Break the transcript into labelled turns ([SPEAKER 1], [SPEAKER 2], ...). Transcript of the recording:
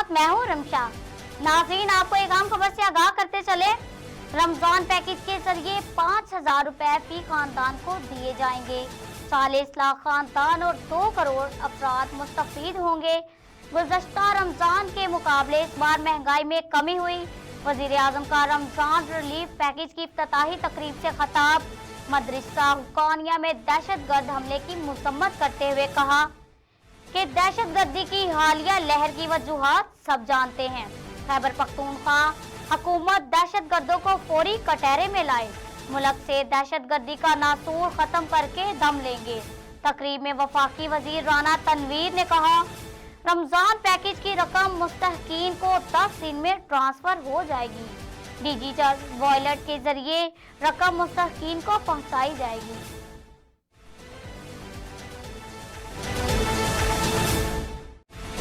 [SPEAKER 1] साथ मैं हूँ रमशा। नाज़रीन, आपको एक अहम खबर से आगाह करते चले। रमजान पैकेज के जरिए 5,000 रुपए फी खानदान को दिए जाएंगे। 40 लाख खानदान और 2 करोड़ अफराद मुस्तफीद होंगे। गुज़श्ता रमजान के मुकाबले इस बार महंगाई में कमी हुई। वज़ीर आज़म का रमजान रिलीफ पैकेज की इफ्तिताही तकरीब से खिताब। मदरसा हुक्कानिया में दहशतगर्द हमले की मजम्मत करते हुए कहा कि दहशतगर्दी की हालिया लहर की वजूहात सब जानते हैं। खैबर पख्तूनख्वा हुकूमत दहशतगर्दों को फौरी कटहरे में लाए। मुल्क से दहशतगर्दी का नासूर खत्म करके दम लेंगे। तकरीब में वफाकी वजीर राना तनवीर ने कहा, रमजान पैकेज की रकम मुस्तहकीन को 10 दिन में ट्रांसफर हो जाएगी। डिजिटल वॉलेट के जरिए रकम मुस्तहकीन को पहुंचाई जाएगी।